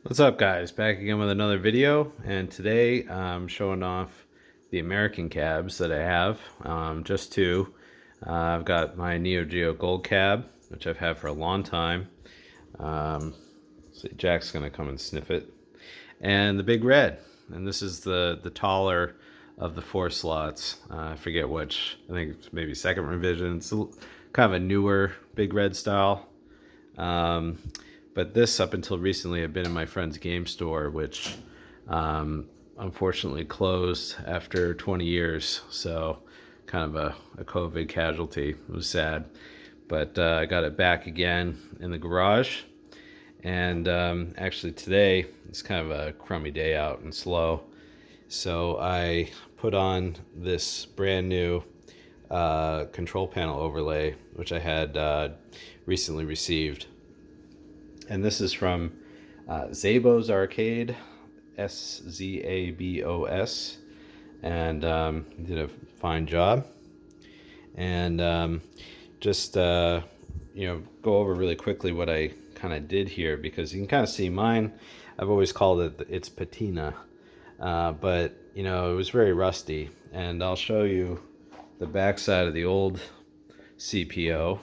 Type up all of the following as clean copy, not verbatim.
What's up, guys? Back again with another video, and today I'm showing off the American cabs that I have. Just two. I've got my Neo Geo Gold cab, which I've had for a long time. See, Jack's gonna come and sniff it, and the Big Red. And this is the taller of the four slots. I forget which. I think it's maybe second revision. It's kind of a newer Big Red style. But this, up until recently, had been in my friend's game store, which unfortunately closed after 20 years. So kind of a COVID casualty. It was sad. But I got it back again in the garage. And actually today, it's kind of a crummy day out and slow. So I put on this brand new control panel overlay, which I had recently received. And this is from Zabos Arcade, Szabos, and did a fine job. And just go over really quickly what I kind of did here, because you can kind of see mine. I've always called it its patina, but it was very rusty. And I'll show you the backside of the old CPO,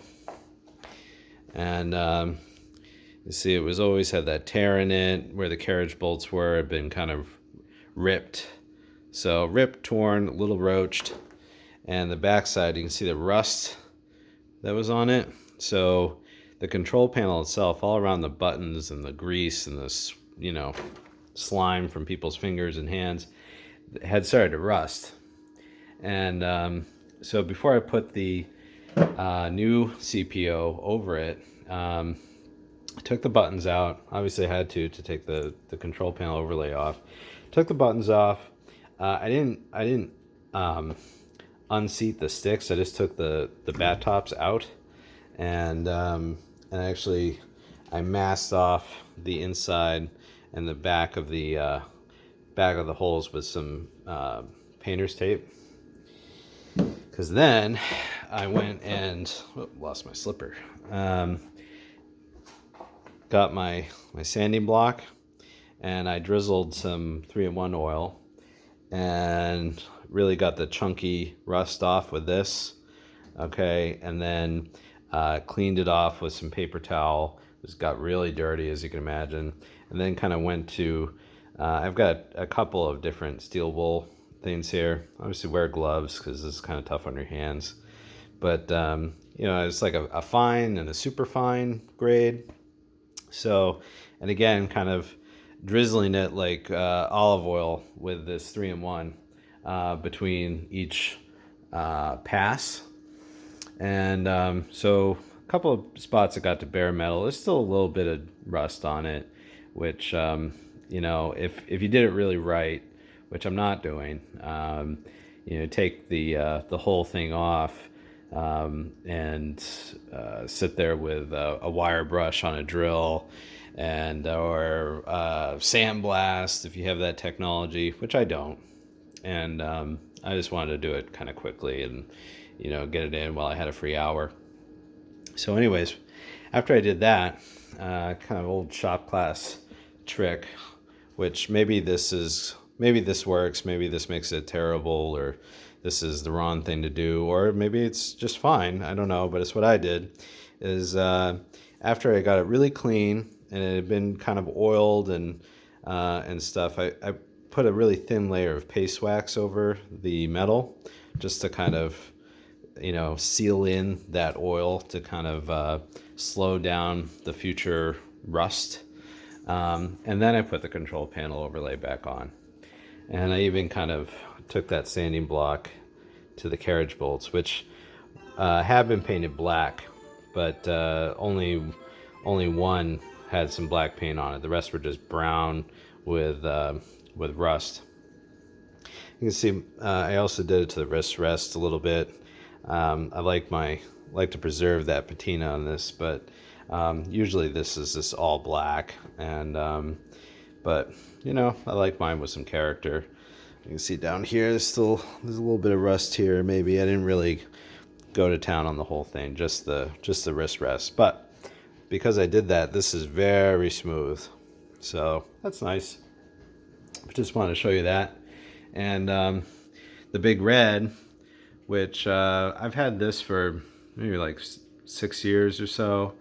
and you see, it was always had that tear in it where the carriage bolts were, had been kind of ripped. So ripped, torn, a little roached. And the backside, you can see the rust that was on it. So the control panel itself, all around the buttons and the grease and this, slime from people's fingers and hands, had started to rust. And so before I put the new CPO over it, I took the buttons out. Obviously I had to take the control panel overlay off. Took the buttons off. I didn't unseat the sticks. I just took the bat tops out, and actually I masked off the inside and the back of the holes with some painter's tape. Because then I went and lost my slipper. Got my sanding block, and I drizzled some 3-in-1 oil and really got the chunky rust off with this. Okay, and then cleaned it off with some paper towel. It got really dirty, as you can imagine. And then kind of went to, I've got a couple of different steel wool things here. Obviously wear gloves because this is kind of tough on your hands. But, it's like a fine and a super fine grade. So, and again, kind of drizzling it like olive oil with this 3-in-1 between each pass. And so a couple of spots that got to bare metal. There's still a little bit of rust on it, which, if you did it really right, which I'm not doing, take the whole thing off, and sit there with a wire brush on a drill, or sandblast if you have that technology, which I don't. And I just wanted to do it kind of quickly and get it in while I had a free hour. So anyways, after I did that, kind of old shop class trick, which maybe this works, maybe this makes it terrible, or this is the wrong thing to do, or maybe it's just fine. I don't know, but it's what I did. Is after I got it really clean and it had been kind of oiled and stuff, I put a really thin layer of paste wax over the metal, just to kind of seal in that oil to kind of slow down the future rust. And then I put the control panel overlay back on. And I even kind of took that sanding block to the carriage bolts, which have been painted black, but only one had some black paint on it. The rest were just brown with rust. You can see I also did it to the wrist rest a little bit. I like to preserve that patina on this, but usually this is just all black, and but I like mine with some character. You can see down here there's a little bit of rust here. Maybe I didn't really go to town on the whole thing, just the wrist rest. But because I did that, this is very smooth. So that's nice. Just wanted to show you that. And the Big Red, which I've had this for maybe like 6 years or so.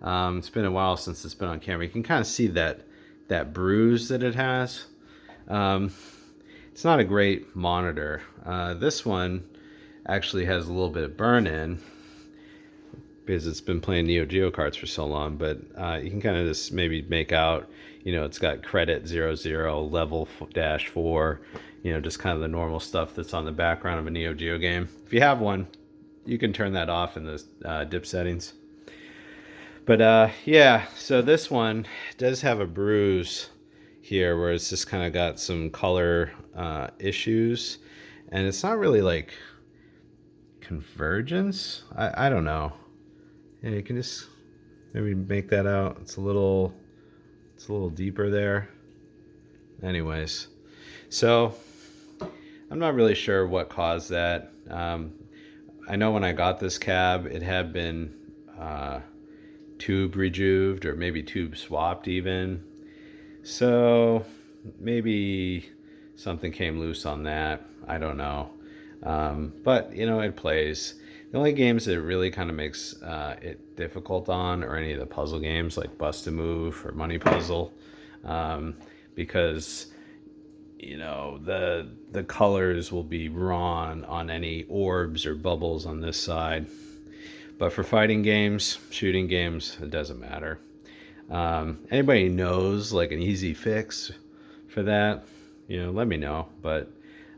It's been a while since it's been on camera. You can kind of see that bruise that it has. It's not a great monitor. This one actually has a little bit of burn in because it's been playing Neo Geo cards for so long, but you can kind of just maybe make out, you know, it's got credit 00, level -4, you know, just kind of the normal stuff that's on the background of a Neo Geo game. If you have one, you can turn that off in the dip settings. But yeah, so this one does have a bruise here where it's just kind of got some color issues, and it's not really like convergence. I don't know. Yeah, you can just maybe make that out. It's a little deeper there. Anyways, so I'm not really sure what caused that. I know when I got this cab, it had been tube rejuved or maybe tube swapped even. So maybe something came loose on that. I don't know. But, you know, it plays. The only games that it really kind of makes it difficult on are any of the puzzle games like Bust a Move or Money Puzzle, because, you know, the colors will be raw on any orbs or bubbles on this side. But for fighting games, shooting games, it doesn't matter. Anybody knows like an easy fix for that, you know, let me know. But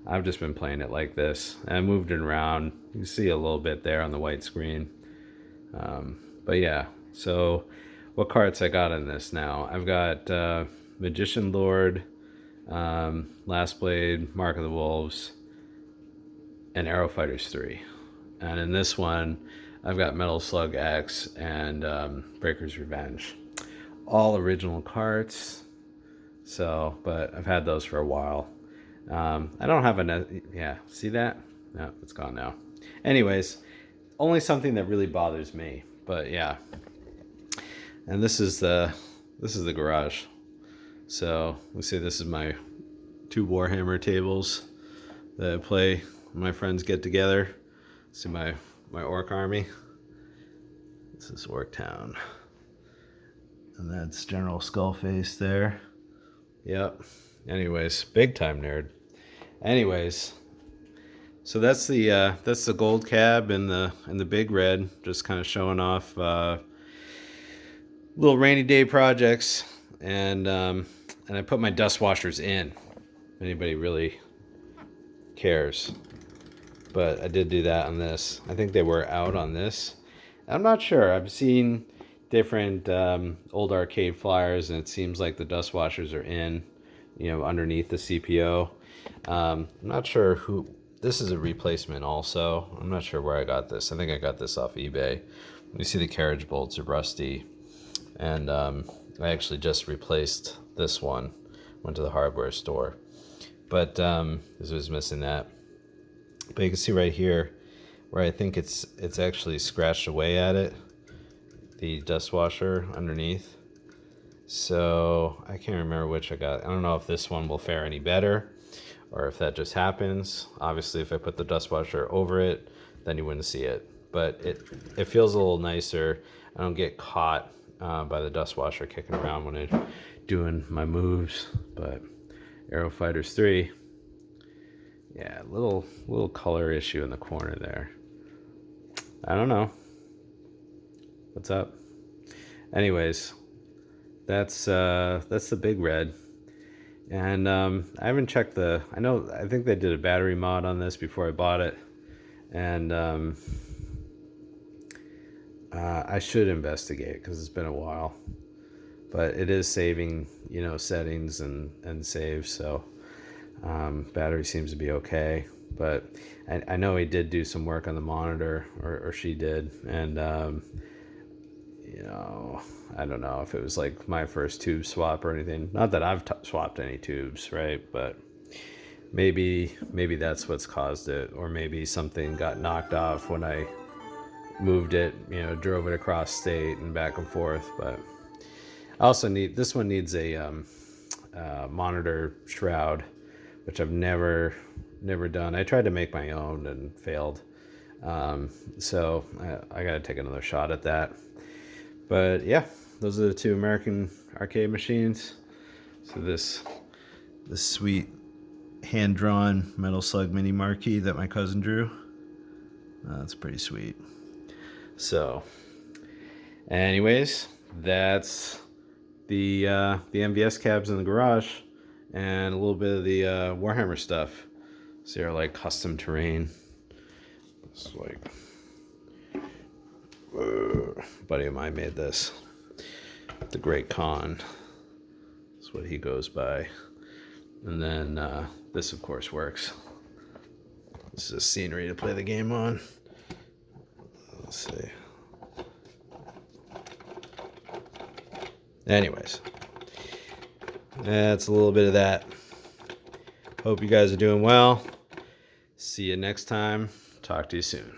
I've just been playing it like this. I moved it around. You can see a little bit there on the white screen. But yeah, so what cards I got in this now? I've got Magician Lord, Last Blade, Mark of the Wolves, and Arrow Fighters 3. And in this one, I've got Metal Slug X and Breaker's Revenge. All original cards. So, but I've had those for a while. I don't have yeah, see that? No, it's gone now. Anyways, only something that really bothers me, but yeah. And this is the garage. So let's say this is my 2 Warhammer tables that I play when my friends get together. See my orc army. This is Orktown. And that's General Skullface there. Yep. Anyways, big time nerd. Anyways, so that's the gold cab and the Big Red, just kind of showing off little rainy day projects, and I put my dust washers in. If anybody really cares, but I did do that on this. I think they were out on this. I'm not sure. I've seen different old arcade flyers, and it seems like the dust washers are in, you know, underneath the CPO. I'm not sure who. This is a replacement also. I'm not sure where I got this. I think I got this off eBay. You see the carriage bolts are rusty, and I actually just replaced this one. Went to the hardware store, but this was missing that. But you can see right here where I think it's actually scratched away at it, the dust washer underneath. So I can't remember which I got. I don't know if this one will fare any better or if that just happens. Obviously, if I put the dust washer over it, then you wouldn't see it. But it feels a little nicer. I don't get caught by the dust washer kicking around when I'm doing my moves. But Arrow Fighters 3, yeah, little color issue in the corner there. I don't know. What's up? Anyways, that's the Big Red. And I haven't checked I think they did a battery mod on this before I bought it. And I should investigate because it's been a while. But it is saving, you know, settings and saves, so battery seems to be okay. But I know he did do some work on the monitor, or she did, and you know, I don't know if it was like my first tube swap or anything. Not that I've swapped any tubes, right? But maybe that's what's caused it, or maybe something got knocked off when I moved it, you know, drove it across state and back and forth. But I also need, this one needs a monitor shroud, which I've never done. I tried to make my own and failed. So I gotta take another shot at that. But yeah, those are the two American arcade machines. So this sweet hand-drawn Metal Slug mini marquee that my cousin drew. That's pretty sweet. So anyways, that's the MVS cabs in the garage and a little bit of the Warhammer stuff. So they're like custom terrain. It's like, a buddy of mine made this. The Great Khan. That's what he goes by. And then this, of course, works. This is scenery to play the game on. Let's see. Anyways, that's a little bit of that. Hope you guys are doing well. See you next time. Talk to you soon.